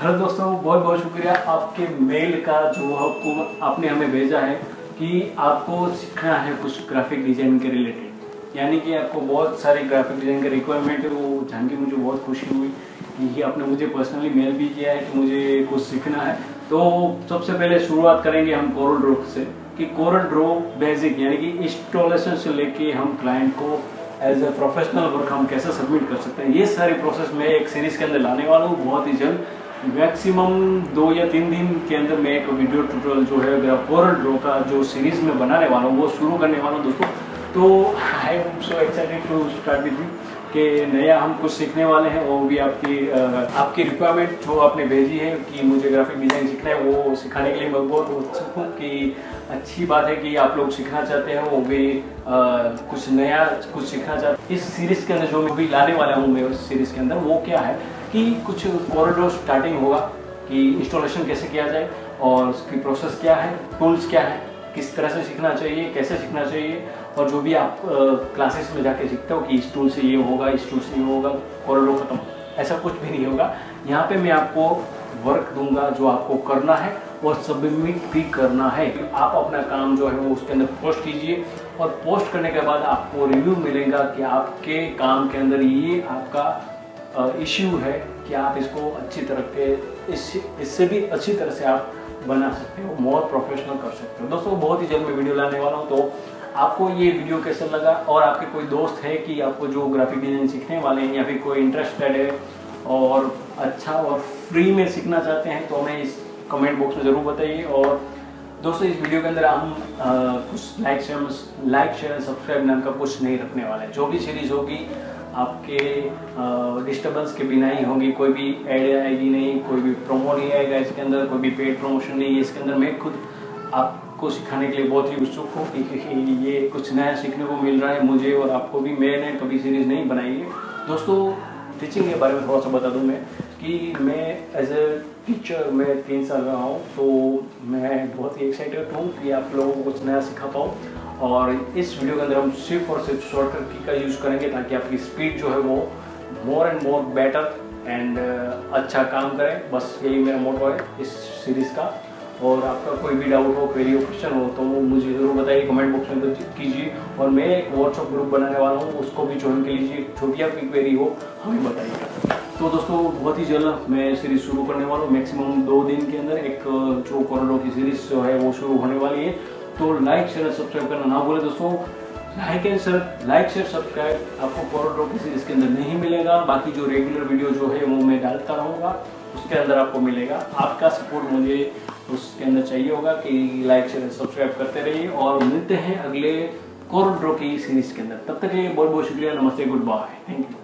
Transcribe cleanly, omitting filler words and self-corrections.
Hello दोस्तों, बहुत बहुत शुक्रिया आपके मेल का जो आपने हमें भेजा है कि आपको सीखना है कुछ ग्राफिक डिजाइन के रिलेटेड, यानी कि आपको बहुत सारी ग्राफिक डिजाइन के रिक्वायरमेंट है। वो जान के मुझे बहुत खुशी हुई कि आपने मुझे पर्सनली मेल भी किया है कि मुझे कुछ सीखना है। तो सबसे पहले शुरुआत करेंगे हम कोरल ड्रॉ से कि कोरल ड्रॉ बेसिक यानी कि इंस्टॉलेशन से लेके हम क्लाइंट को एज ए प्रोफेशनल वर्क हम कैसे सबमिट कर सकते हैं, ये सारी प्रोसेस मैं एक सीरीज के अंदर लाने वाला हूँ बहुत ही जल्द। मैक्सिमम 2 या 3 दिन के अंदर मैं एक वीडियो ट्यूटोरियल जो है कोरल ड्रॉ का जो सीरीज में बनाने वाला हूँ वो शुरू करने वाला हूँ दोस्तों। तो I am so excited to start with you कि नया हम कुछ सीखने वाले हैं, वो भी आपकी रिक्वायरमेंट जो आपने भेजी है कि मुझे ग्राफिक डिजाइन सीखना है, वो सिखाने के लिए मैं बहुत उत्सुक हूँ कि अच्छी बात है कि आप लोग सीखना चाहते हैं, वो भी कुछ नया कुछ सीखना चाहते हैं। इस सीरीज के अंदर जो मैं भी लाने वाला हूँ मैं उस सीरीज के अंदर वो क्या है कि कुछ कोरल ड्रॉ स्टार्टिंग होगा कि इंस्टॉलेशन कैसे किया जाए और उसकी प्रोसेस क्या है, टूल्स क्या है, किस तरह से सीखना चाहिए, कैसे सीखना चाहिए, और जो भी आप क्लासेस में जाके सीखते हो कि इस टूल से ये होगा, इस टूल से ये होगा, कोरल ड्रॉ खत्म, ऐसा कुछ भी नहीं होगा। यहाँ पे मैं आपको वर्क दूंगा जो आपको करना है और सबमिट भी करना है। आप अपना काम जो है वो उसके अंदर पोस्ट कीजिए और पोस्ट करने के बाद आपको रिव्यू मिलेगा कि आपके काम के अंदर ये आपका इश्यू है कि आप इसको अच्छी तरह के इससे भी अच्छी तरह से आप बना सकते हो, मोर प्रोफेशनल कर सकते हो। दोस्तों बहुत ही जल्द मैं वीडियो लाने वाला हूँ, तो आपको ये वीडियो कैसा लगा और आपके कोई दोस्त है कि आपको जो ग्राफिक डिजाइन सीखने वाले हैं या फिर कोई इंटरेस्टेड है और अच्छा और फ्री में सीखना चाहते हैं तो हमें इस कमेंट बॉक्स में ज़रूर बताइए। और दोस्तों इस वीडियो के अंदर हम कुछ लाइक शेयर सब्सक्राइब नाम का कुछ नहीं रखने वाले हैं। जो भी सीरीज होगी आपके डिस्टर्बेंस के बिना ही होंगी, कोई भी ऐड आएगी नहीं, कोई भी प्रोमो नहीं आएगा इसके अंदर, कोई भी पेड प्रमोशन नहीं है इसके अंदर। मैं खुद आपको सिखाने के लिए बहुत ही उत्सुक हूँ कि ये कुछ नया सीखने को मिल रहा है मुझे और आपको भी। मैंने कभी सीरीज नहीं बनाई है दोस्तों। टीचिंग के बारे में थोड़ा सा बता दूं मैं कि मैं एज ए टीचर मैं 3 साल रहा हूँ, तो मैं बहुत ही एक्साइटेड हूँ कि आप लोगों को कुछ नया सिखा पाऊँ। और इस वीडियो के अंदर हम सिर्फ और सिर्फ शॉर्टकट की का यूज़ करेंगे ताकि आपकी स्पीड जो है वो more and more better and अच्छा काम करें। बस यही मेरा मोटो है इस सीरीज़ का। और आपका कोई भी डाउट हो, क्वेरी हो, क्वेश्चन हो तो मुझे ज़रूर बताइए, कमेंट बॉक्स में कीजिए। और मैं एक व्हाट्सएप ग्रुप बनाने वाला हूँ, उसको भी ज्वाइन कर लीजिए। जो भी आपकी क्वेरी हो हमें बताइएगा। तो दोस्तों बहुत ही जल्द मैं सीरीज़ शुरू करने वाला हूँ, मैक्सिमम 2 दिन के अंदर एक जो कोरल ड्रॉ की सीरीज़ जो है वो शुरू होने वाली है। तो लाइक शेयर सब्सक्राइब करना ना भूलें दोस्तों। लाइक शेयर सब्सक्राइब आपको कोरल ड्रॉ की सीरीज़ के अंदर नहीं मिलेगा, बाकी जो रेगुलर वीडियो जो है वो मैं डालता रहूँगा उसके अंदर आपको मिलेगा। आपका सपोर्ट मुझे उसके अंदर चाहिए होगा कि लाइक शेयर सब्सक्राइब करते रहिए। और मिलते हैं अगले कोरल ड्रॉ की सीरीज़ के अंदर, तब तक के लिए बहुत बहुत शुक्रिया, नमस्ते, गुड बाय, थैंक यू।